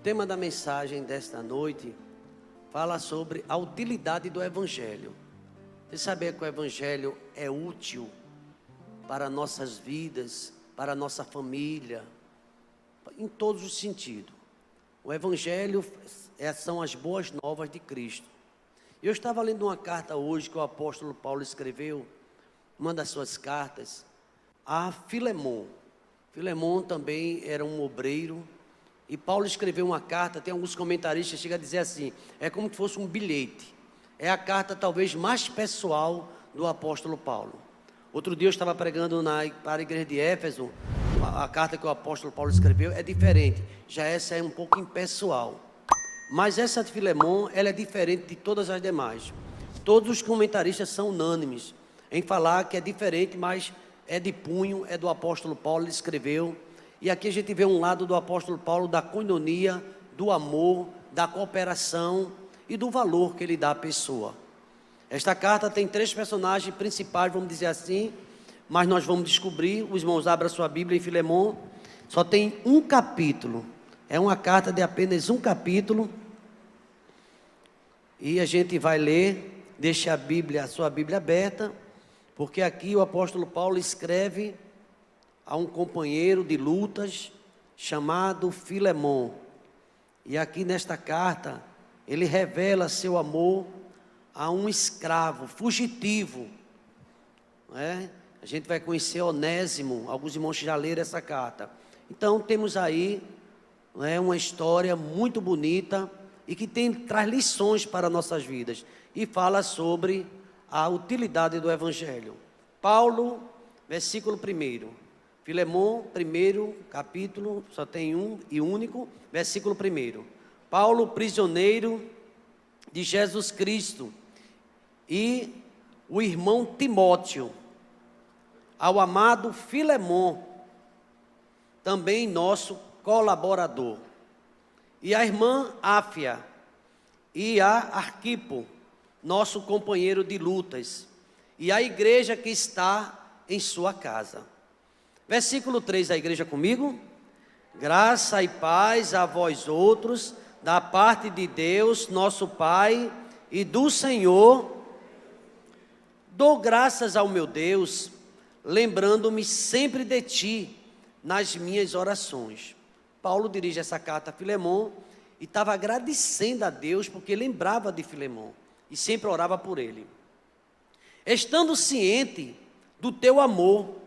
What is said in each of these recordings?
tema da mensagem desta noite fala sobre a utilidade do Evangelho. Você sabia que o Evangelho é útil para nossas vidas, para a nossa família, em todos os sentidos. O Evangelho são as boas novas de Cristo. Eu estava lendo uma carta hoje que o apóstolo Paulo escreveu, uma das suas cartas, a Filemon. Filemon também era um obreiro, e Paulo escreveu uma carta, tem alguns comentaristas que chegam a dizer assim, é como se fosse um bilhete. É a carta talvez mais pessoal do apóstolo Paulo. Outro dia eu estava pregando para a igreja de Éfeso, a carta que o apóstolo Paulo escreveu é diferente, já essa é um pouco impessoal. Mas essa de Filemon, ela é diferente de todas as demais. Todos os comentaristas são unânimes em falar que é diferente, mas é de punho, é do apóstolo Paulo, ele escreveu. E aqui a gente vê um lado do apóstolo Paulo da coinonia, do amor, da cooperação e do valor que ele dá à pessoa. Esta carta tem 3 personagens principais, vamos dizer assim, mas nós vamos descobrir. Os irmãos abram a sua Bíblia em Filemon, só tem um capítulo, é uma carta de apenas um capítulo, e a gente vai ler, deixa a sua Bíblia aberta, porque aqui o apóstolo Paulo escreve a um companheiro de lutas chamado Filemon, e aqui nesta carta ele revela seu amor a um escravo fugitivo, não é? A gente vai conhecer Onésimo, alguns irmãos já leram essa carta. Então temos aí, não é, uma história muito bonita e que traz lições para nossas vidas e fala sobre a utilidade do Evangelho. Paulo, versículo 1, Filemon, 1 capítulo, só tem um e único, versículo 1. Paulo, prisioneiro de Jesus Cristo, e o irmão Timóteo, ao amado Filemon, também nosso colaborador, e a irmã Áfia, e a Arquipo, nosso companheiro de lutas, e a igreja que está em sua casa. Versículo 3, a igreja comigo. Graça e paz a vós outros, da parte de Deus, nosso Pai, e do Senhor. Dou graças ao meu Deus, lembrando-me sempre de ti, nas minhas orações. Paulo dirige essa carta a Filemon, e estava agradecendo a Deus, porque lembrava de Filemon, e sempre orava por ele. Estando ciente do teu amor,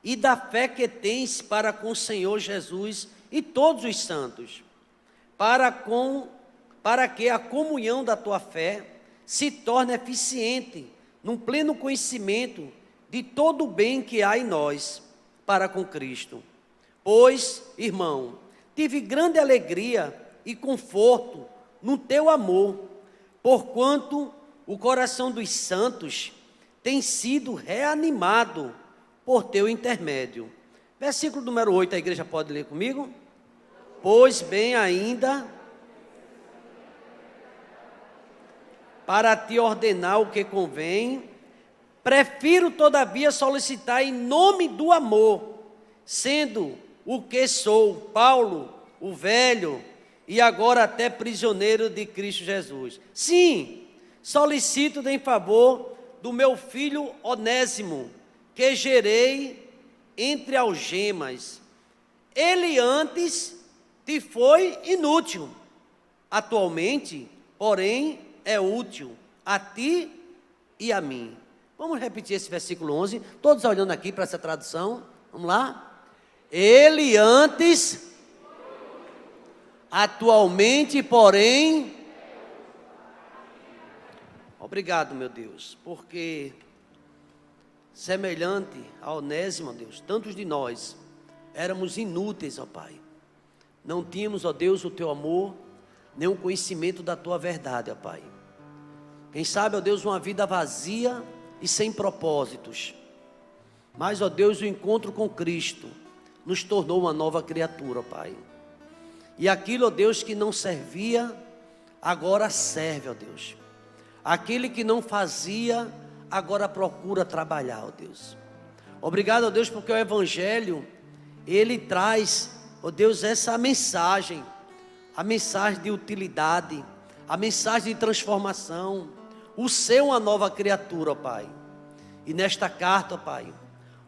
e da fé que tens para com o Senhor Jesus e todos os santos, para que a comunhão da tua fé se torne eficiente, num pleno conhecimento de todo o bem que há em nós, para com Cristo. Pois, irmão, tive grande alegria e conforto no teu amor, porquanto o coração dos santos tem sido reanimado por teu intermédio. Versículo número 8, a igreja pode ler comigo? Pois bem ainda, para te ordenar o que convém, prefiro todavia solicitar em nome do amor, sendo o que sou, Paulo, o velho, e agora até prisioneiro de Cristo Jesus. Sim, solicito em favor do meu filho Onésimo, que gerei entre algemas. Ele antes te foi inútil, atualmente, porém, é útil a ti e a mim. Vamos repetir esse versículo 11, todos olhando aqui para essa tradução, vamos lá? Ele antes, atualmente, porém, obrigado, meu Deus, porque semelhante a Onésimo, ó Deus, tantos de nós éramos inúteis, ó Pai. Não tínhamos, ó Deus, o teu amor, nem o conhecimento da tua verdade, ó Pai. Quem sabe, ó Deus, uma vida vazia e sem propósitos. Mas, ó Deus, o encontro com Cristo nos tornou uma nova criatura, ó Pai. E aquilo, ó Deus, que não servia, agora serve, ó Deus. Aquele que não fazia, agora procura trabalhar, ó Deus. Obrigado, ó Deus, porque o Evangelho, ele traz, ó Deus, essa mensagem a mensagem de utilidade, a mensagem de transformação, o ser uma nova criatura, ó Pai. E nesta carta, ó Pai,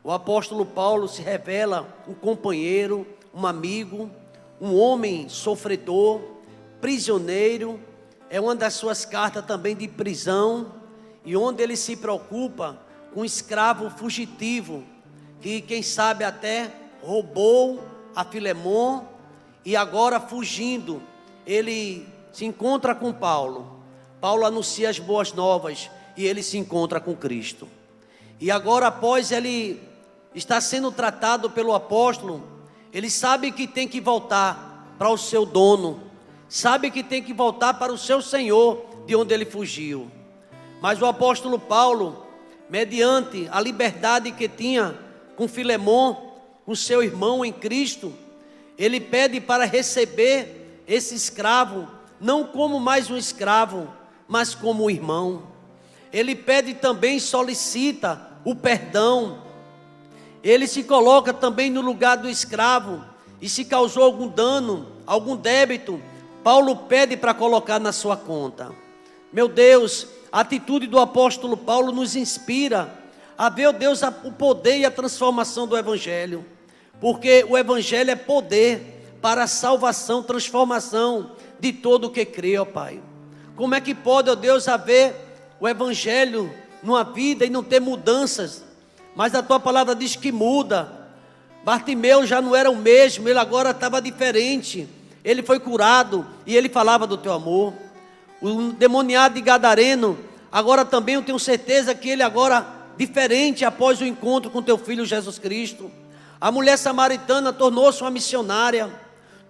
o apóstolo Paulo se revela um companheiro, um amigo, um homem sofredor, prisioneiro. É uma das suas cartas também de prisão, e onde ele se preocupa com um escravo fugitivo, que quem sabe até roubou a Filemon, e agora fugindo, ele se encontra com Paulo. Paulo anuncia as boas novas, e ele se encontra com Cristo. E agora, após ele estar sendo tratado pelo apóstolo, ele sabe que tem que voltar para o seu dono, sabe que tem que voltar para o seu Senhor, de onde ele fugiu. Mas o apóstolo Paulo, mediante a liberdade que tinha com Filemon, com seu irmão em Cristo, ele pede para receber esse escravo, não como mais um escravo, mas como um irmão. Ele pede também, solicita o perdão. Ele se coloca também no lugar do escravo, e se causou algum dano, algum débito, Paulo pede para colocar na sua conta. Meu Deus, a atitude do apóstolo Paulo nos inspira a ver, ó Deus, o poder e a transformação do Evangelho, porque o Evangelho é poder para a salvação, transformação de todo o que crê, ó Pai. Como é que pode, ó Deus, haver o Evangelho numa vida e não ter mudanças? Mas a tua palavra diz que muda. Bartimeu já não era o mesmo, ele agora estava diferente. Ele foi curado e ele falava do teu amor. O demoniado de Gadareno, agora também eu tenho certeza que ele agora diferente após o encontro com teu filho Jesus Cristo. A mulher samaritana tornou-se uma missionária.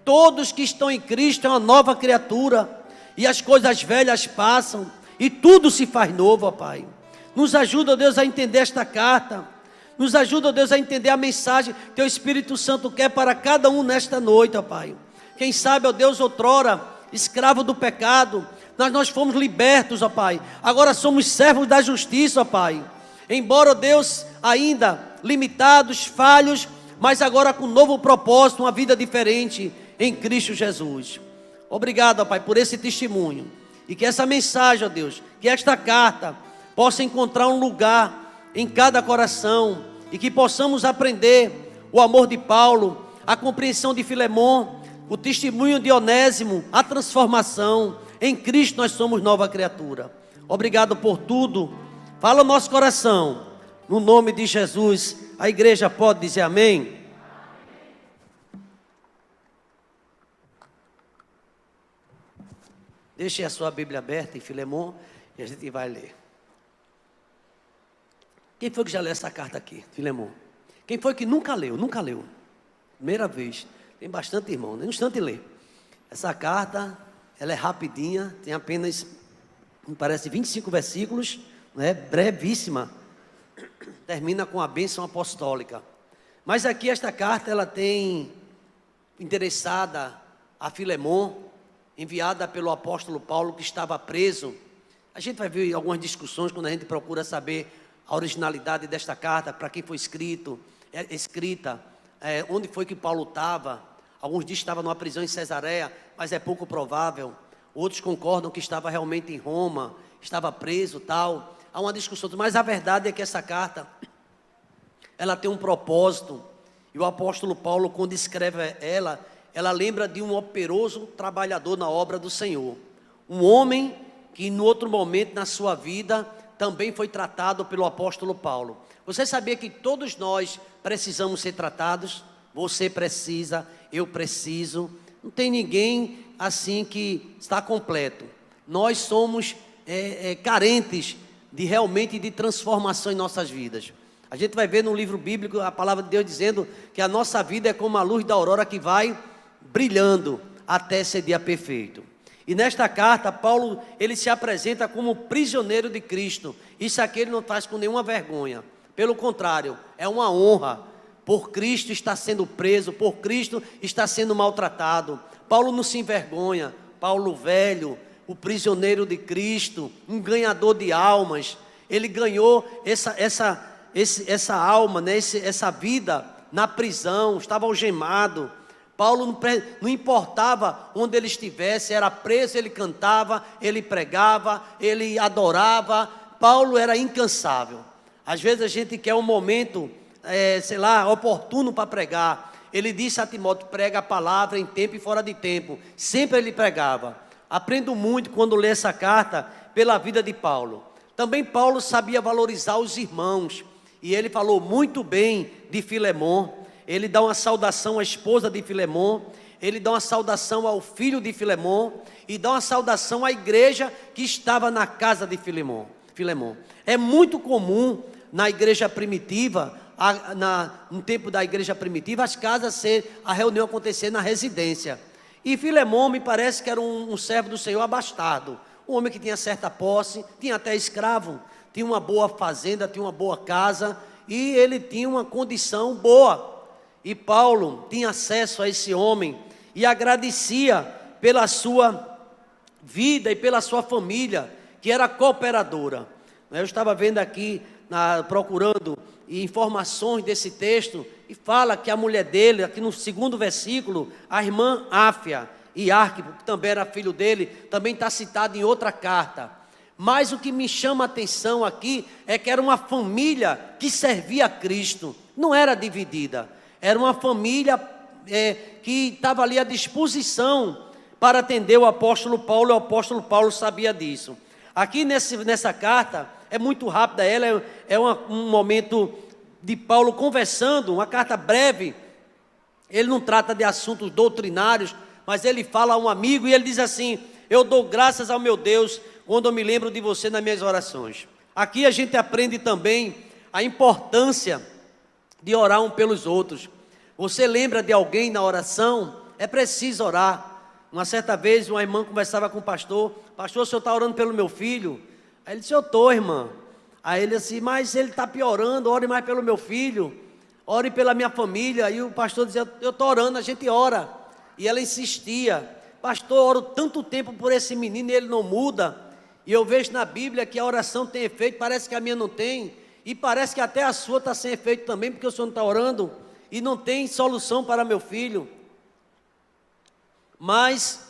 Todos que estão em Cristo é uma nova criatura, e as coisas velhas passam e tudo se faz novo, ó Pai. Nos ajuda, ó Deus, a entender esta carta. Nos ajuda, ó Deus, a entender a mensagem que o Espírito Santo quer para cada um nesta noite, ó Pai. Quem sabe, ó Deus, outrora escravo do pecado, nós fomos libertos, ó Pai. Agora somos servos da justiça, ó Pai. Embora, ó Deus, ainda limitados, falhos, mas agora com um novo propósito, uma vida diferente em Cristo Jesus. Obrigado, ó Pai, por esse testemunho. E que essa mensagem, ó Deus, que esta carta possa encontrar um lugar em cada coração, e que possamos aprender o amor de Paulo, a compreensão de Filemon, o testemunho de Onésimo, a transformação. Em Cristo nós somos nova criatura. Obrigado por tudo. Fala o nosso coração, no nome de Jesus. A igreja pode dizer amém? Deixe a sua Bíblia aberta em Filemon e a gente vai ler. Quem foi que já leu essa carta aqui, Filemon? Quem foi que nunca leu? Nunca leu. Primeira vez. Tem bastante irmão, no instante lê. Essa carta, ela é rapidinha, tem apenas, me parece, 25 versículos, né? Brevíssima. Termina com a bênção apostólica. Mas aqui esta carta, ela tem interessada a Filemon, enviada pelo apóstolo Paulo, que estava preso. A gente vai ver algumas discussões quando a gente procura saber a originalidade desta carta, para quem foi escrita, onde foi que Paulo estava. Alguns dizem que estava numa prisão em Cesareia, mas é pouco provável. Outros concordam que estava realmente em Roma, estava preso, tal. Há uma discussão, mas a verdade é que essa carta, ela tem um propósito. E o apóstolo Paulo, quando escreve ela lembra de um operoso trabalhador na obra do Senhor. Um homem que, em outro momento na sua vida, também foi tratado pelo apóstolo Paulo. Você sabia que todos nós precisamos ser tratados? Você precisa, eu preciso. Não tem ninguém assim que está completo. Nós somos carentes realmente de transformação em nossas vidas. A gente vai ver no livro bíblico a palavra de Deus dizendo que a nossa vida é como a luz da aurora que vai brilhando até ser dia perfeito. E nesta carta, Paulo, ele se apresenta como prisioneiro de Cristo. Isso aqui ele não faz com nenhuma vergonha. Pelo contrário, é uma honra. Por Cristo está sendo preso, por Cristo está sendo maltratado. Paulo não se envergonha. Paulo velho, o prisioneiro de Cristo, um ganhador de almas. Ele ganhou essa alma, né? essa vida na prisão, estava algemado. Paulo não importava onde ele estivesse, era preso, ele cantava, ele pregava, ele adorava. Paulo era incansável. Às vezes a gente quer um momento, oportuno para pregar. Ele disse a Timóteo: prega a palavra em tempo e fora de tempo. Sempre ele pregava. Aprendo muito quando leio essa carta pela vida de Paulo. Também Paulo sabia valorizar os irmãos. E ele falou muito bem de Filemon. Ele dá uma saudação à esposa de Filemon. Ele dá uma saudação ao filho de Filemon. E dá uma saudação à igreja que estava na casa de Filemon. É muito comum na igreja primitiva, no tempo da igreja primitiva, a reunião acontecer na residência. E Filemon me parece que era um servo do Senhor abastado, um homem que tinha certa posse, tinha até escravo, tinha uma boa fazenda, tinha uma boa casa, e ele tinha uma condição boa. E Paulo tinha acesso a esse homem e agradecia pela sua vida e pela sua família, que era cooperadora. Eu estava vendo aqui, procurando informações desse texto, e fala que a mulher dele, aqui no 2º versículo, a irmã Áfia e Arquipo, que também era filho dele, também está citado em outra carta. Mas o que me chama a atenção aqui é que era uma família que servia a Cristo, não era dividida, era uma família que estava ali à disposição para atender o apóstolo Paulo, e o apóstolo Paulo sabia disso. Aqui nessa carta, é muito rápida, ela é um momento de Paulo conversando, uma carta breve. Ele não trata de assuntos doutrinários, mas ele fala a um amigo e ele diz assim: eu dou graças ao meu Deus quando eu me lembro de você nas minhas orações. Aqui a gente aprende também a importância de orar um pelos outros. Você lembra de alguém na oração? É preciso orar. Uma certa vez uma irmã conversava com o pastor: pastor, o senhor está orando pelo meu filho? Aí ele disse: eu estou, irmã. Aí ele disse: mas ele está piorando, ore mais pelo meu filho, ore pela minha família. E o pastor dizia: eu estou orando, a gente ora. E ela insistia: pastor, eu oro tanto tempo por esse menino e ele não muda. E eu vejo na Bíblia que a oração tem efeito, parece que a minha não tem, e parece que até a sua está sem efeito também, porque o senhor não está orando, e não tem solução para meu filho. Mas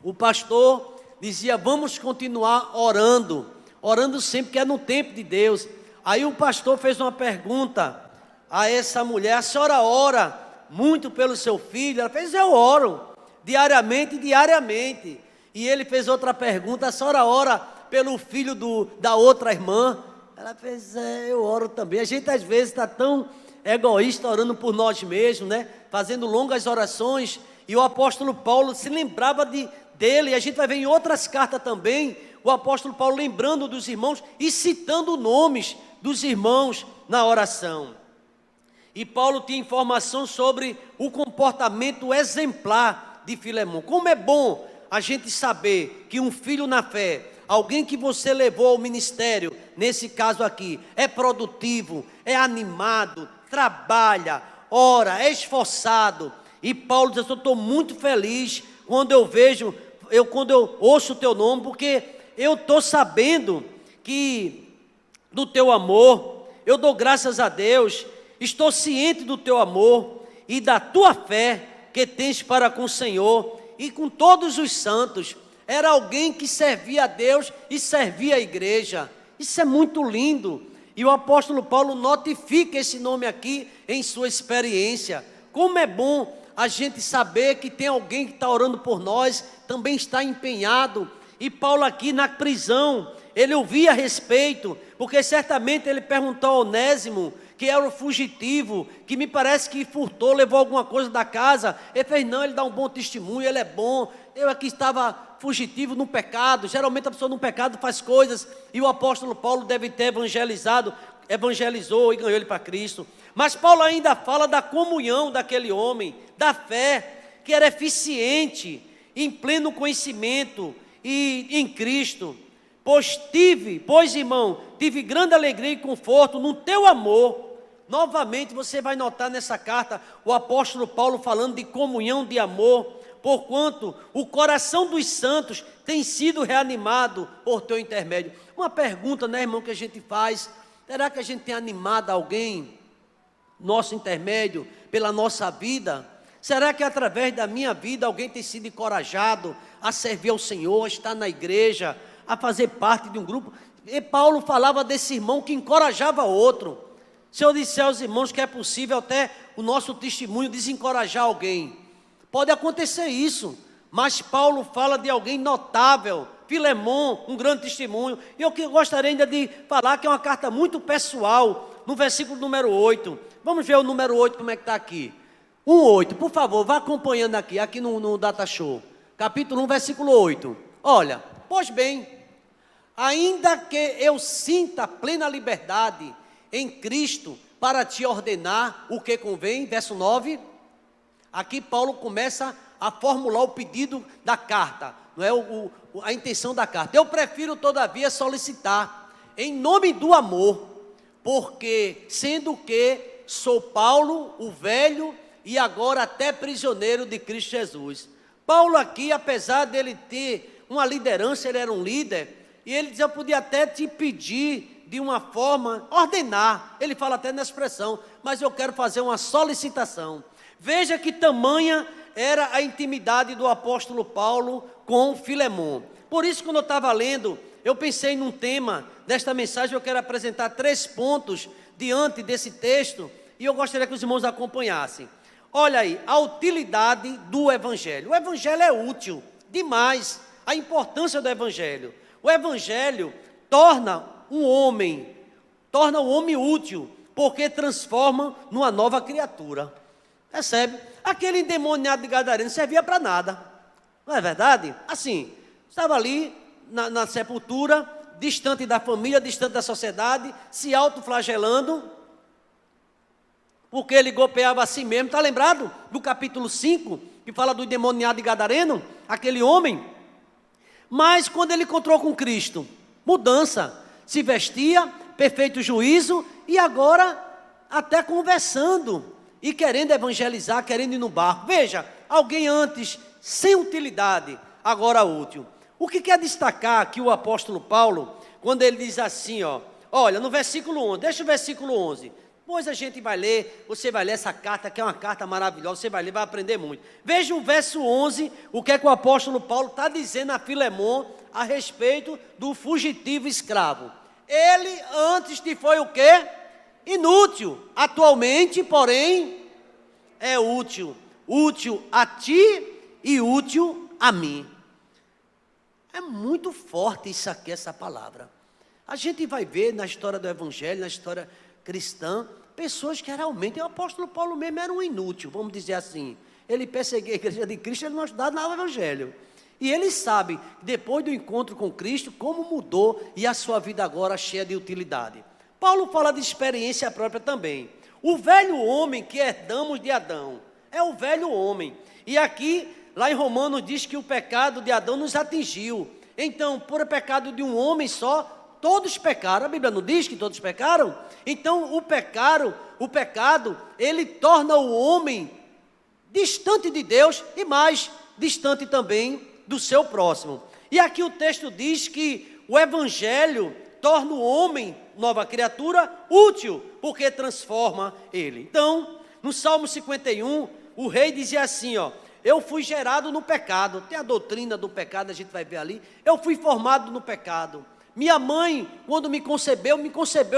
o pastor dizia: vamos continuar orando sempre, que é no tempo de Deus. Aí o pastor fez uma pergunta a essa mulher: a senhora ora muito pelo seu filho? Ela fez: eu oro diariamente. E ele fez outra pergunta: a senhora ora pelo filho da outra irmã? Ela fez: eu oro também. A gente às vezes está tão egoísta, orando por nós mesmos, né? Fazendo longas orações. E o apóstolo Paulo se lembrava dele, e a gente vai ver em outras cartas também, o apóstolo Paulo lembrando dos irmãos e citando nomes dos irmãos na oração. E Paulo tinha informação sobre o comportamento exemplar de Filemon. Como é bom a gente saber que um filho na fé, alguém que você levou ao ministério, nesse caso aqui, é produtivo, é animado, trabalha, ora, é esforçado. E Paulo diz: eu estou muito feliz quando eu ouço o teu nome, porque eu estou sabendo que do teu amor, eu dou graças a Deus, estou ciente do teu amor e da tua fé que tens para com o Senhor e com todos os santos. Era alguém que servia a Deus e servia a igreja. Isso é muito lindo. E o apóstolo Paulo notifica esse nome aqui em sua experiência. Como é bom a gente saber que tem alguém que está orando por nós, também está empenhado. E Paulo aqui na prisão, ele ouvia a respeito, porque certamente ele perguntou a Onésimo, que era o fugitivo, que me parece que furtou, levou alguma coisa da casa. Ele fez: não, ele dá um bom testemunho, ele é bom. Eu aqui estava fugitivo no pecado. Geralmente a pessoa no pecado faz coisas, e o apóstolo Paulo deve ter evangelizou e ganhou ele para Cristo. Mas Paulo ainda fala da comunhão daquele homem, da fé, que era eficiente, em pleno conhecimento e em Cristo. Pois, irmão, tive grande alegria e conforto no teu amor. Novamente você vai notar nessa carta o apóstolo Paulo falando de comunhão, de amor, porquanto o coração dos santos tem sido reanimado por teu intermédio. Uma pergunta, né, irmão, que a gente faz: será que a gente tem animado alguém, nosso intermédio, pela nossa vida? Será que através da minha vida alguém tem sido encorajado a servir ao Senhor, a estar na igreja, a fazer parte de um grupo? E Paulo falava desse irmão que encorajava outro. Se eu disser aos irmãos que é possível até o nosso testemunho desencorajar alguém, pode acontecer isso, mas Paulo fala de alguém notável, Filemon, um grande testemunho. E eu gostaria ainda de falar que é uma carta muito pessoal, no versículo número 8. Vamos ver o número 8, como é que está aqui. 1:8, por favor, vá acompanhando aqui no Data Show. Capítulo 1, versículo 8. Olha, pois bem, ainda que eu sinta plena liberdade em Cristo para te ordenar o que convém, verso 9. Aqui Paulo começa a formular o pedido da carta, não é a intenção da carta. Eu prefiro, todavia, solicitar em nome do amor, porque sendo que sou Paulo, o velho, e agora até prisioneiro de Cristo Jesus. Paulo aqui, apesar dele ter uma liderança, ele era um líder, e ele diz, eu podia até te pedir de uma forma, ordenar, ele fala até na expressão, mas eu quero fazer uma solicitação. Veja que tamanha era a intimidade do apóstolo Paulo com Filemon. Por isso, quando eu estava lendo, eu pensei num tema desta mensagem, eu quero apresentar 3 pontos diante desse texto, e eu gostaria que os irmãos acompanhassem. Olha aí, a utilidade do Evangelho. O Evangelho é útil demais, a importância do Evangelho. O Evangelho torna o homem útil, porque transforma numa nova criatura. Percebe? Aquele endemoniado de Gadareno não servia para nada, não é verdade? Assim, estava ali na sepultura, distante da família, distante da sociedade, se autoflagelando, porque ele golpeava a si mesmo. Está lembrado do capítulo 5, que fala do endemoniado de Gadareno, aquele homem? Mas quando ele encontrou com Cristo, mudança, se vestia, perfeito juízo, e agora até conversando, e querendo evangelizar, querendo ir no barco. Veja, alguém antes sem utilidade, agora útil. O que quer destacar aqui o apóstolo Paulo, quando ele diz assim, olha, no versículo 11, deixa o versículo 11, depois a gente vai ler, você vai ler essa carta, que é uma carta maravilhosa, você vai ler, vai aprender muito. Veja o verso 11, o que é que o apóstolo Paulo está dizendo a Filemon a respeito do fugitivo escravo. Ele antes te foi o quê? Inútil, atualmente, porém, é útil a ti e útil a mim. É muito forte isso aqui, essa palavra. A gente vai ver na história do Evangelho, na história cristã, pessoas que realmente, o apóstolo Paulo mesmo era um inútil, vamos dizer assim. Ele perseguia a igreja de Cristo, ele não ajudava nada no Evangelho. E ele sabe, depois do encontro com Cristo, como mudou e a sua vida agora cheia de utilidade. Paulo fala de experiência própria também. O velho homem que herdamos de Adão, é o velho homem. E aqui, lá em Romanos, diz que o pecado de Adão nos atingiu. Então, por pecado de um homem só, todos pecaram. A Bíblia não diz que todos pecaram? Então, o pecado, ele torna o homem distante de Deus e mais distante também do seu próximo. E aqui o texto diz que o Evangelho torna o homem, nova criatura, útil, porque transforma ele. Então, no Salmo 51, o rei dizia assim, eu fui gerado no pecado. Tem a doutrina do pecado, a gente vai ver ali. Eu fui formado no pecado. Minha mãe, quando me concebeu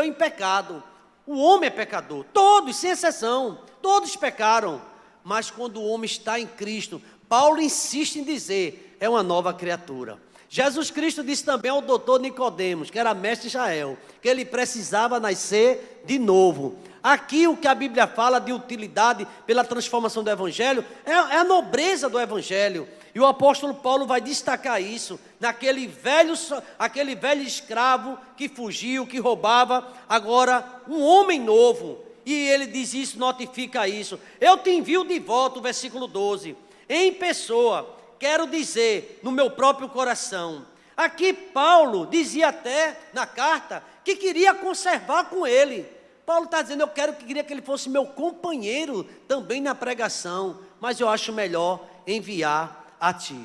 em pecado. O homem é pecador, todos, sem exceção, todos pecaram. Mas quando o homem está em Cristo, Paulo insiste em dizer, é uma nova criatura. Jesus Cristo disse também ao doutor Nicodemos, que era mestre de Israel, que ele precisava nascer de novo. Aqui o que a Bíblia fala de utilidade pela transformação do Evangelho, é a nobreza do Evangelho. E o apóstolo Paulo vai destacar isso, aquele velho escravo que fugiu, que roubava, agora um homem novo. E ele diz isso, notifica isso. Eu te envio de volta, o versículo 12, em pessoa, quero dizer, no meu próprio coração. Aqui Paulo dizia até na carta que queria conservar com ele. Paulo está dizendo, queria que ele fosse meu companheiro também na pregação, mas eu acho melhor enviar a ti.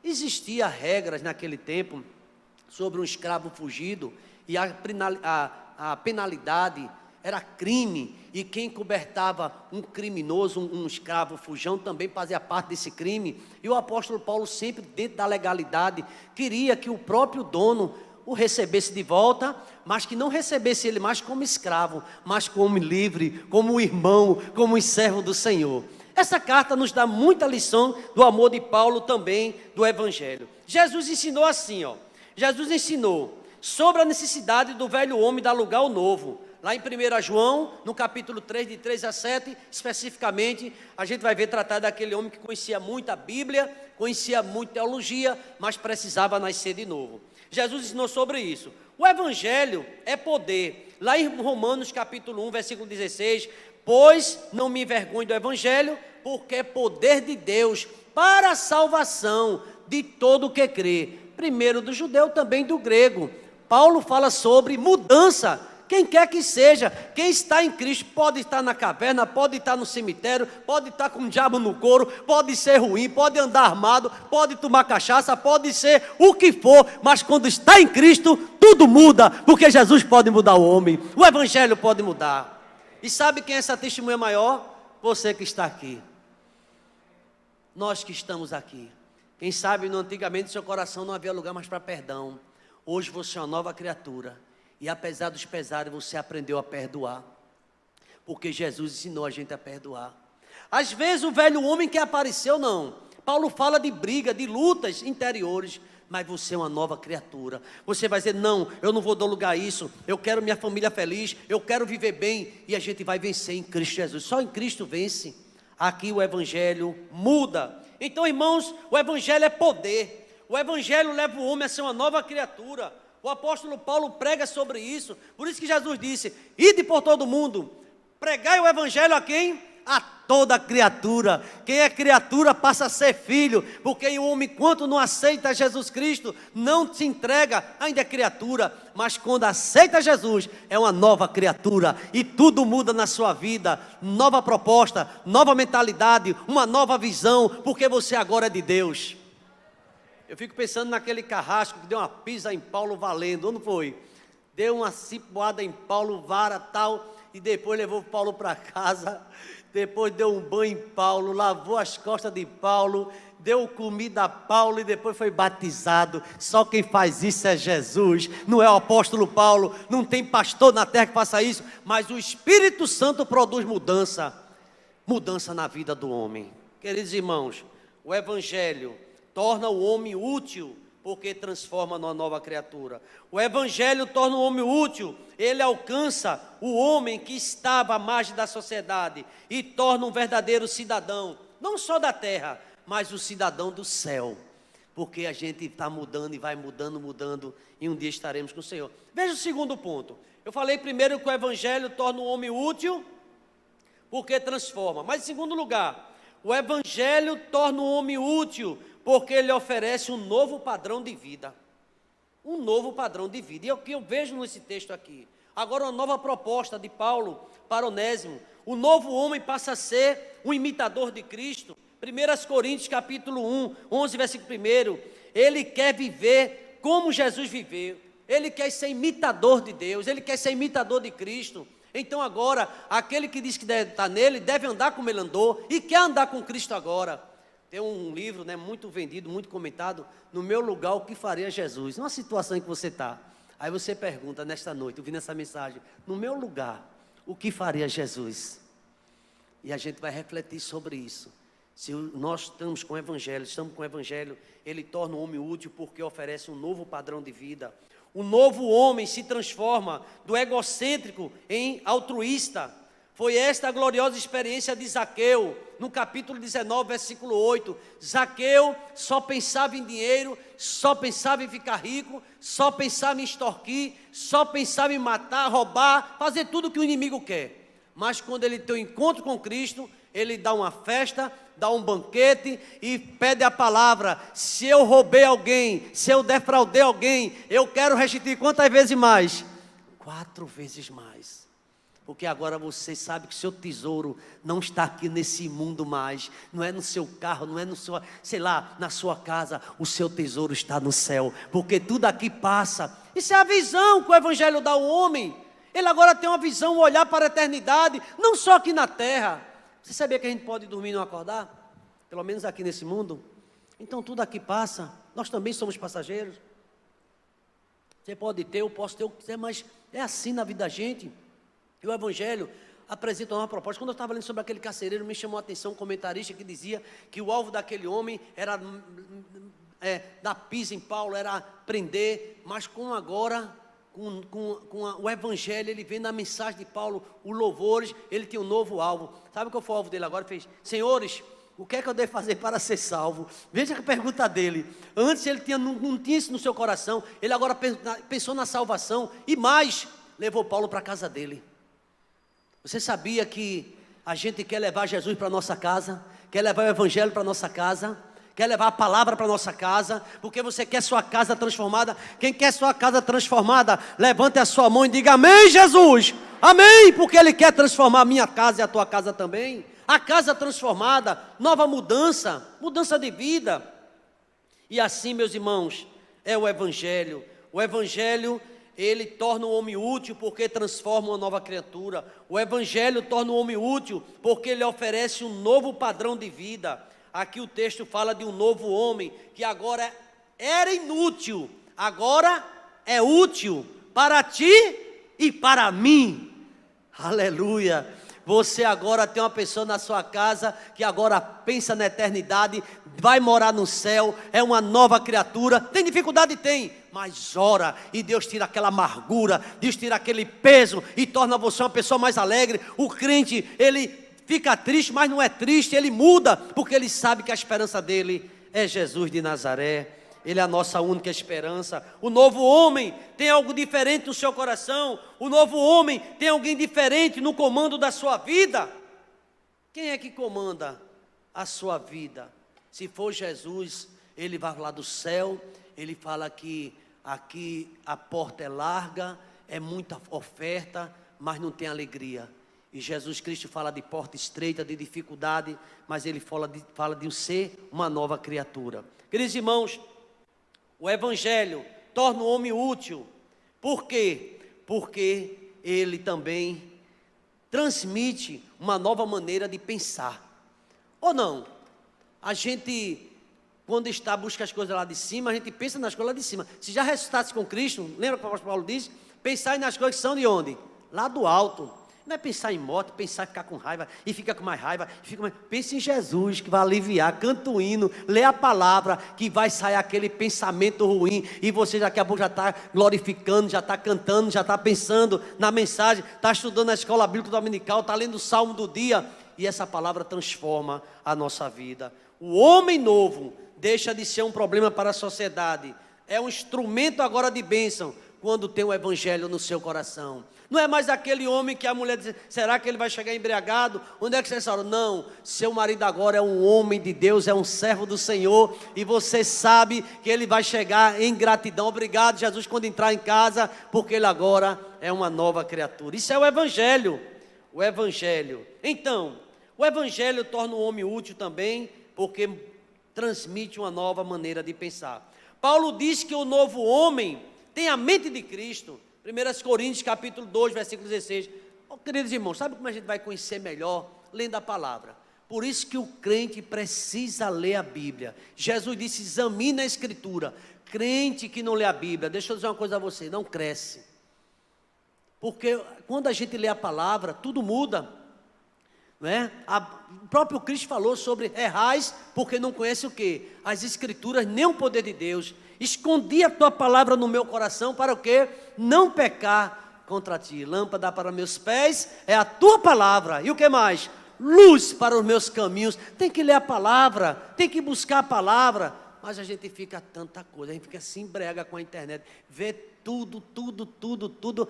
Existia regras naquele tempo sobre um escravo fugido, e a penalidade era crime, e quem cobertava um criminoso, um escravo fujão, também fazia parte desse crime. E o apóstolo Paulo, sempre dentro da legalidade, queria que o próprio dono o recebesse de volta, mas que não recebesse ele mais como escravo, mas como livre, como irmão, como servo do Senhor. Essa carta nos dá muita lição do amor de Paulo, também do Evangelho. Jesus ensinou assim, Jesus ensinou sobre a necessidade do velho homem dar lugar ao novo. Lá em 1 João, no capítulo 3, de 3 a 7, especificamente, a gente vai ver tratar daquele homem que conhecia muito a Bíblia, conhecia muito teologia, mas precisava nascer de novo. Jesus ensinou sobre isso. O Evangelho é poder. Lá em Romanos capítulo 1, versículo 16, pois não me envergonho do Evangelho, porque é poder de Deus para a salvação de todo o que crê. Primeiro do judeu, também do grego. Paulo fala sobre mudança. Quem quer que seja, quem está em Cristo pode estar na caverna, pode estar no cemitério, pode estar com o diabo no couro, pode ser ruim, pode andar armado, pode tomar cachaça, pode ser o que for, mas quando está em Cristo, tudo muda, porque Jesus pode mudar o homem, o Evangelho pode mudar. E sabe quem é essa testemunha maior? Você que está aqui. Nós que estamos aqui. Quem sabe, antigamente, seu coração não havia lugar mais para perdão. Hoje você é uma nova criatura. E apesar dos pesares, você aprendeu a perdoar. Porque Jesus ensinou a gente a perdoar. Às vezes o velho homem que apareceu, não. Paulo fala de briga, de lutas interiores. Mas você é uma nova criatura. Você vai dizer, não, eu não vou dar lugar a isso. Eu quero minha família feliz. Eu quero viver bem. E a gente vai vencer em Cristo Jesus. Só em Cristo vence. Aqui o Evangelho muda. Então, irmãos, o Evangelho é poder. O Evangelho leva o homem a ser uma nova criatura. O apóstolo Paulo prega sobre isso. Por isso que Jesus disse, ide por todo mundo, pregai o Evangelho a quem? A toda criatura. Quem é criatura passa a ser filho, porque o homem, enquanto não aceita Jesus Cristo, não se entrega, ainda é criatura, mas quando aceita Jesus, é uma nova criatura, e tudo muda na sua vida, nova proposta, nova mentalidade, uma nova visão, porque você agora é de Deus. Eu fico pensando naquele carrasco que deu uma pisa em Paulo valendo, onde foi? Deu uma cipuada em Paulo, vara tal, e depois levou Paulo para casa, depois deu um banho em Paulo, lavou as costas de Paulo, deu comida a Paulo e depois foi batizado. Só quem faz isso é Jesus, não é o apóstolo Paulo, não tem pastor na terra que faça isso, mas o Espírito Santo produz mudança na vida do homem. Queridos irmãos, o Evangelho torna o homem útil, porque transforma numa nova criatura. O Evangelho torna o homem útil, ele alcança o homem que estava à margem da sociedade e torna um verdadeiro cidadão, não só da terra, mas o cidadão do céu, porque a gente está mudando e vai mudando, e um dia estaremos com o Senhor. Veja o segundo ponto. Eu falei primeiro que o Evangelho torna o homem útil, porque transforma. Mas em segundo lugar, o Evangelho torna o homem útil, porque ele oferece um novo padrão de vida. Um novo padrão de vida. E é o que eu vejo nesse texto aqui. Agora uma nova proposta de Paulo para Onésimo. O novo homem passa a ser um imitador de Cristo. 1 Coríntios capítulo 1, 11, versículo 1. Ele quer viver como Jesus viveu. Ele quer ser imitador de Deus. Ele quer ser imitador de Cristo. Então agora, aquele que diz que deve estar nele, deve andar como ele andou. E quer andar com Cristo agora. Tem um livro, muito vendido, muito comentado, No Meu Lugar, o que faria Jesus? Numa situação em que você está. Aí você pergunta nesta noite, ouvindo essa mensagem, no meu lugar, o que faria Jesus? E a gente vai refletir sobre isso. Se nós estamos com o Evangelho, ele torna o homem útil porque oferece um novo padrão de vida. O novo homem se transforma do egocêntrico em altruísta. Foi esta a gloriosa experiência de Zaqueu, no capítulo 19, versículo 8. Zaqueu só pensava em dinheiro, só pensava em ficar rico, só pensava em extorquir, só pensava em matar, roubar, fazer tudo o que o inimigo quer. Mas quando ele tem um encontro com Cristo, ele dá uma festa, dá um banquete e pede a palavra. Se eu roubei alguém, se eu defraudei alguém, eu quero restituir quantas vezes mais? 4 vezes mais. Porque agora você sabe que o seu tesouro não está aqui nesse mundo mais. Não é no seu carro, não é no seu, na sua casa. O seu tesouro está no céu. Porque tudo aqui passa. Isso é a visão que o Evangelho dá ao homem. Ele agora tem uma visão, um olhar para a eternidade, não só aqui na terra. Você sabia que a gente pode dormir e não acordar? Pelo menos aqui nesse mundo. Então tudo aqui passa, nós também somos passageiros. Você pode ter, eu posso ter o que quiser, mas é assim na vida da gente. E o Evangelho apresenta uma proposta. Quando eu estava lendo sobre aquele carcereiro, me chamou a atenção um comentarista que dizia que o alvo daquele homem era dar pisa em Paulo, era prender, mas com o Evangelho, ele vem na mensagem de Paulo, os louvores, ele tinha um novo alvo. Sabe qual foi o alvo dele agora? Ele fez: senhores, o que é que eu devo fazer para ser salvo? Veja a pergunta dele. Antes ele não tinha isso no seu coração, ele agora pensou na salvação, e mais, levou Paulo para a casa dele. Você sabia que a gente quer levar Jesus para a nossa casa, quer levar o Evangelho para a nossa casa, quer levar a palavra para a nossa casa, porque você quer sua casa transformada? Quem quer sua casa transformada, levante a sua mão e diga: amém, Jesus, amém, porque Ele quer transformar a minha casa e a tua casa também. A casa transformada, nova mudança, mudança de vida. E assim, meus irmãos, é o Evangelho. O Evangelho, ele torna o homem útil porque transforma uma nova criatura. O Evangelho torna o homem útil porque ele oferece um novo padrão de vida. Aqui o texto fala de um novo homem que agora era inútil, agora é útil para ti e para mim. Aleluia! Você agora tem uma pessoa na sua casa que agora pensa na eternidade, vai morar no céu, é uma nova criatura. Tem dificuldade? Tem, mas ora, e Deus tira aquela amargura, Deus tira aquele peso e torna você uma pessoa mais alegre. O crente, ele fica triste, mas não é triste, ele muda, porque ele sabe que a esperança dele é Jesus de Nazaré. Ele é a nossa única esperança. O novo homem tem algo diferente no seu coração. O novo homem tem alguém diferente no comando da sua vida. Quem é que comanda a sua vida? Se for Jesus, ele vai falar do céu. Ele fala que aqui a porta é larga, é muita oferta, mas não tem alegria. E Jesus Cristo fala de porta estreita, de dificuldade, mas ele fala de ser uma nova criatura. Queridos irmãos, o Evangelho torna o homem útil. Por quê? Porque ele também transmite uma nova maneira de pensar. Ou não? A gente, quando busca as coisas lá de cima, a gente pensa nas coisas lá de cima. Se já ressuscitasse com Cristo, lembra que o apóstolo Paulo diz? Pensar nas coisas que são de onde? Lá do alto. Não é pensar em morte, pensar em ficar com raiva, e fica com mais raiva, pense em Jesus, que vai aliviar, canta o hino, lê a palavra, que vai sair aquele pensamento ruim, e você daqui a pouco já está glorificando, já está cantando, já está pensando na mensagem, está estudando na escola bíblica dominical, está lendo o salmo do dia, e essa palavra transforma a nossa vida. O homem novo deixa de ser um problema para a sociedade, é um instrumento agora de bênção, quando tem o Evangelho no seu coração. Não é mais aquele homem que a mulher diz: será que ele vai chegar embriagado? Onde é que você está? Não, seu marido agora é um homem de Deus, é um servo do Senhor, e você sabe que ele vai chegar em gratidão. Obrigado, Jesus, quando entrar em casa, porque ele agora é uma nova criatura. Isso é o Evangelho. O Evangelho. Então, o Evangelho torna o homem útil também, porque transmite uma nova maneira de pensar. Paulo diz que o novo homem tem a mente de Cristo. 1 Coríntios capítulo 2, versículo 16. Queridos irmãos, sabe como a gente vai conhecer melhor? Lendo a palavra. Por isso que o crente precisa ler a Bíblia. Jesus disse: examine a Escritura. Crente que não lê a Bíblia, deixa eu dizer uma coisa a você, não cresce. Porque quando a gente lê a palavra, tudo muda. Não é? O próprio Cristo falou sobre errais, porque não conhece o quê? As Escrituras, nem o poder de Deus. Escondi a tua palavra no meu coração, para o quê? Não pecar contra ti. Lâmpada para meus pés é a tua palavra. E o que mais? Luz para os meus caminhos. Tem que ler a palavra, tem que buscar a palavra. Mas a gente fica tanta coisa, a gente fica se embrega com a internet. Vê tudo,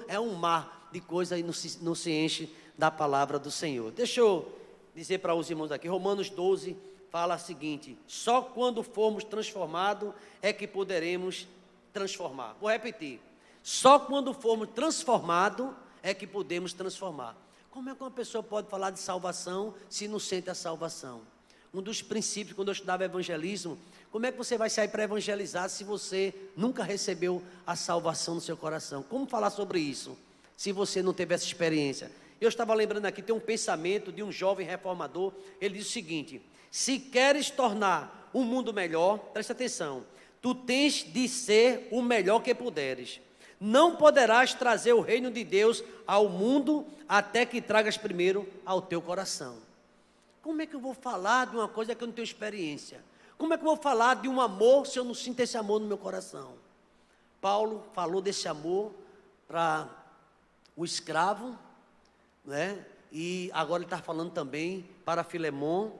é um mar de coisa e não se enche da palavra do Senhor. Deixa eu dizer para os irmãos aqui, Romanos 12, fala o seguinte: só quando formos transformados é que poderemos transformar. Vou repetir: só quando formos transformados é que podemos transformar. Como é que uma pessoa pode falar de salvação se não sente a salvação? Um dos princípios, quando eu estudava evangelismo, como é que você vai sair para evangelizar se você nunca recebeu a salvação no seu coração? Como falar sobre isso? se você não teve essa experiência. Eu estava lembrando aqui, tem um pensamento de um jovem reformador, ele diz o seguinte: se queres tornar um mundo melhor, presta atenção, tu tens de ser o melhor que puderes. Não poderás trazer o reino de Deus ao mundo até que tragas primeiro ao teu coração. Como é que eu vou falar de uma coisa que eu não tenho experiência? Como é que eu vou falar de um amor se eu não sinto esse amor no meu coração? Paulo falou desse amor para o escravo, né? E agora ele está falando também para Filemon.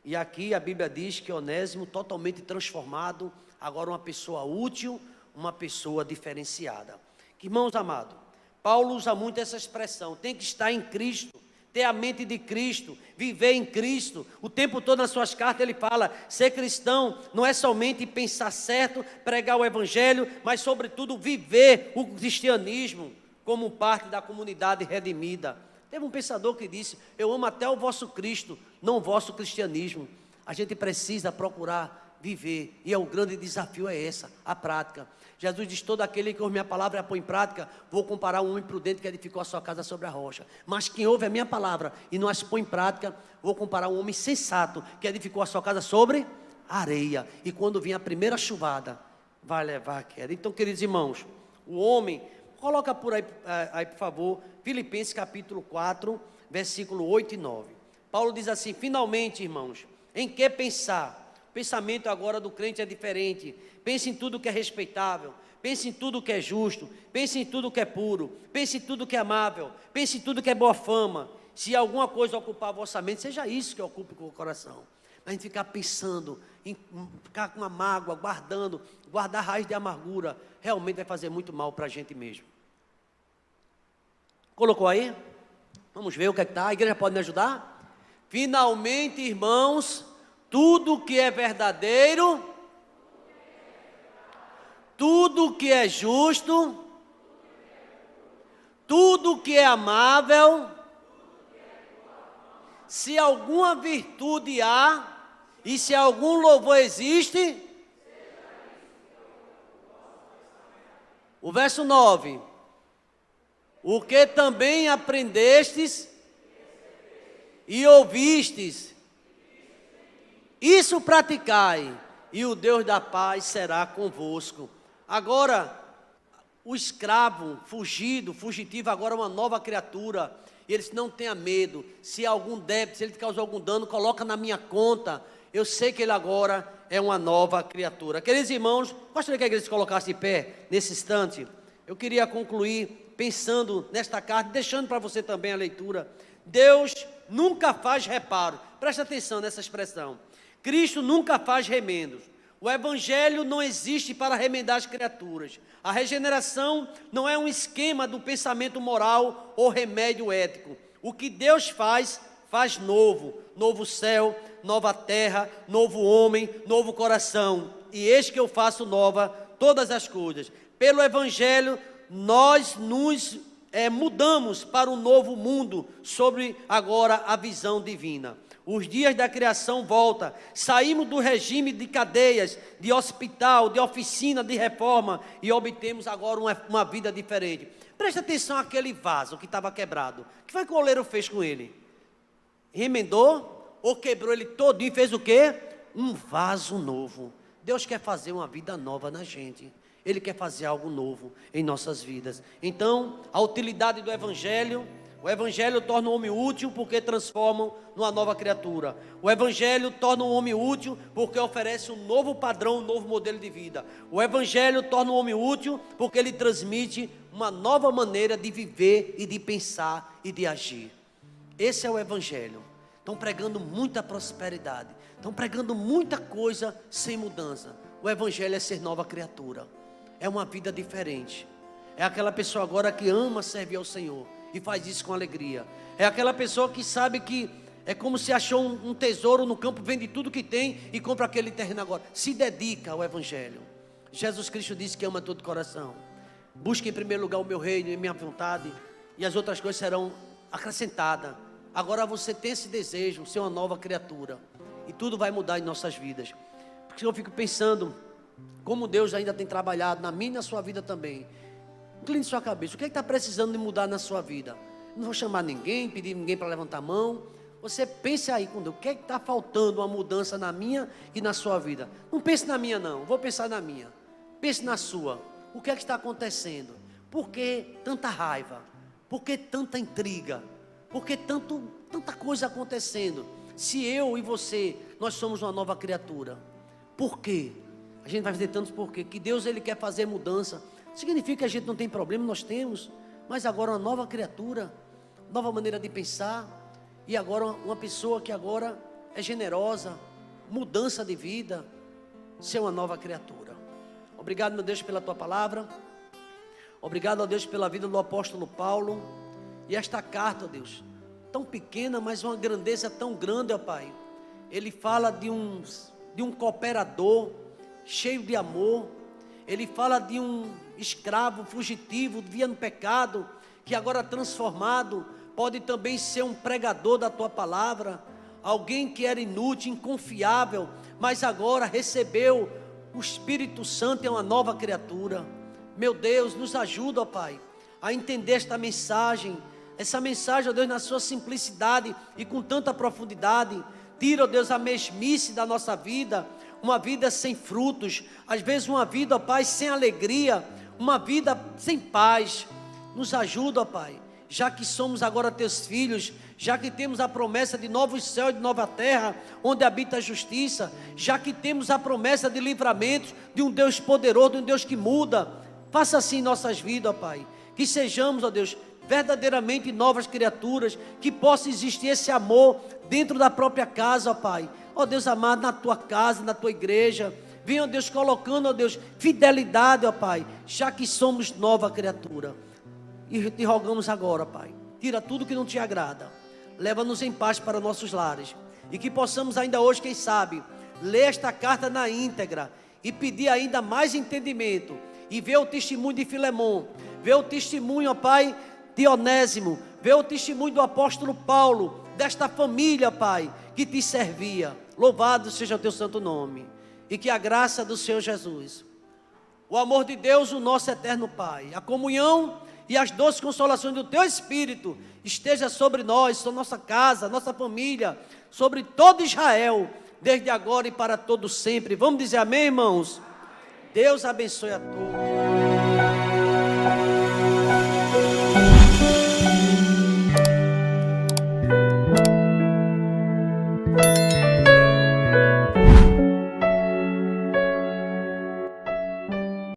E aqui a Bíblia diz que Onésimo, totalmente transformado, agora uma pessoa útil, uma pessoa diferenciada. Irmãos amados, Paulo usa muito essa expressão, tem que estar em Cristo, ter a mente de Cristo, viver em Cristo. O tempo todo nas suas cartas ele fala, ser cristão não é somente pensar certo, pregar o evangelho, mas sobretudo viver o cristianismo como parte da comunidade redimida. Teve um pensador que disse, eu amo até o vosso Cristo, não o vosso cristianismo. A gente precisa procurar viver, e o grande desafio é essa, a prática. Jesus diz, todo aquele que ouve minha palavra e a põe em prática, vou comparar um homem prudente que edificou a sua casa sobre a rocha. Mas quem ouve a minha palavra e não as põe em prática, vou comparar um homem sensato que edificou a sua casa sobre areia. E quando vir a primeira chuvada, vai levar a queda. Então, queridos irmãos, o homem, coloca por aí, por favor, Filipenses capítulo 4, versículo 8 e 9. Paulo diz assim, finalmente, irmãos, em que pensar? O pensamento agora do crente é diferente. Pense em tudo que é respeitável, pense em tudo que é justo, pense em tudo que é puro, pense em tudo que é amável, pense em tudo que é boa fama. Se alguma coisa ocupar a vossa mente, seja isso que ocupe o coração. A gente ficar pensando, em ficar com uma mágoa, guardar raiz de amargura, realmente vai fazer muito mal para a gente mesmo. Colocou aí? Vamos ver o que é que está. A igreja pode me ajudar? Finalmente, irmãos, tudo que é verdadeiro, tudo que é justo, tudo que é amável, se alguma virtude há, e se algum louvor existe, o verso 9, o que também aprendestes e ouvistes, isso praticai, e o Deus da paz será convosco. Agora, o escravo, fugitivo, agora é uma nova criatura. E eles não tenham medo. Se algum débito, se ele te causou algum dano, coloca na minha conta. Eu sei que ele agora é uma nova criatura. Queridos irmãos, gostaria que a igreja se colocasse de pé nesse instante. Eu queria concluir pensando nesta carta, deixando para você também a leitura. Deus nunca faz reparo. Presta atenção nessa expressão. Cristo nunca faz remendos. O evangelho não existe para remendar as criaturas. A regeneração não é um esquema do pensamento moral ou remédio ético. O que Deus faz, faz novo. Novo céu, nova terra, novo homem, novo coração. E eis que eu faço nova todas as coisas. Pelo evangelho, nós nos mudamos para um novo mundo, sobre agora a visão divina. Os dias da criação voltam, saímos do regime de cadeias, de hospital, de oficina, de reforma, e obtemos agora uma vida diferente. Presta atenção àquele vaso que estava quebrado. O que foi que o oleiro fez com ele? Remendou ou quebrou ele todinho e fez o quê? Um vaso novo. Deus quer fazer uma vida nova na gente. Ele quer fazer algo novo em nossas vidas. Então, a utilidade do evangelho... O evangelho torna o homem útil porque transforma numa nova criatura. O evangelho torna o homem útil porque oferece um novo padrão, um novo modelo de vida. O evangelho torna o homem útil porque ele transmite uma nova maneira de viver e de pensar e de agir. Esse é o evangelho. Estão pregando muita prosperidade. Estão pregando muita coisa sem mudança. O evangelho é ser nova criatura. É uma vida diferente. É aquela pessoa agora que ama servir ao Senhor e faz isso com alegria. É aquela pessoa que sabe que é como se achou um tesouro no campo, vende tudo que tem e compra aquele terreno agora. Se dedica ao evangelho. Jesus Cristo disse que ama todo o coração. Busque em primeiro lugar o meu reino e minha vontade, e as outras coisas serão acrescentadas. Agora você tem esse desejo, ser uma nova criatura, e tudo vai mudar em nossas vidas. Porque eu fico pensando como Deus ainda tem trabalhado na minha e na sua vida também. Incline sua cabeça. O que é que está precisando de mudar na sua vida? Não vou chamar ninguém, pedir ninguém para levantar a mão. Você pense aí com Deus. O que é que está faltando uma mudança na minha e na sua vida? Não pense na minha não, vou pensar na minha. Pense na sua. O que é que está acontecendo? Por que tanta raiva? Por que tanta intriga? Por que tanta coisa acontecendo? Se eu e você, nós somos uma nova criatura. Por quê? A gente vai fazer tantos porquê. Que Deus, Ele quer fazer mudança. Significa que a gente não tem problema, nós temos. Mas agora uma nova criatura, nova maneira de pensar. E agora uma pessoa que agora é generosa, mudança de vida, ser uma nova criatura. Obrigado, meu Deus, pela Tua palavra. Obrigado, ó Deus, pela vida do apóstolo Paulo. E esta carta, ó Deus, tão pequena, mas uma grandeza tão grande, ó Pai. Ele fala de um cooperador cheio de amor. Ele fala de um escravo fugitivo, vivia no pecado, que agora transformado, pode também ser um pregador da Tua palavra. Alguém que era inútil, inconfiável, mas agora recebeu o Espírito Santo, é uma nova criatura. Meu Deus, nos ajuda, ó Pai, a entender esta mensagem. Essa mensagem, ó Deus, na sua simplicidade e com tanta profundidade. Tira, ó Deus, a mesmice da nossa vida, uma vida sem frutos, às vezes uma vida, ó Pai, sem alegria, uma vida sem paz. Nos ajuda, ó Pai, já que somos agora Teus filhos, já que temos a promessa de novos céus e de nova terra, onde habita a justiça, já que temos a promessa de livramento, de um Deus poderoso, de um Deus que muda. Faça assim em nossas vidas, ó Pai, que sejamos, ó Deus, verdadeiramente novas criaturas, que possa existir esse amor dentro da própria casa, ó Pai. Ó Deus amado, na Tua casa, na Tua igreja, venha, ó Deus, colocando, ó Deus, fidelidade, ó Pai, já que somos nova criatura. E te rogamos agora, Pai, tira tudo que não Te agrada, leva-nos em paz para nossos lares, e que possamos ainda hoje, quem sabe, ler esta carta na íntegra, e pedir ainda mais entendimento, e ver o testemunho de Filemon, ver o testemunho, ó Pai, de Onésimo, ver o testemunho do apóstolo Paulo, desta família, Pai, que Te servia. Louvado seja o Teu santo nome, e que a graça do Senhor Jesus, o amor de Deus, o nosso eterno Pai, a comunhão e as doces consolações do Teu Espírito esteja sobre nós, sobre nossa casa, nossa família, sobre todo Israel, desde agora e para todo sempre. Vamos dizer amém, irmãos? Deus abençoe a todos.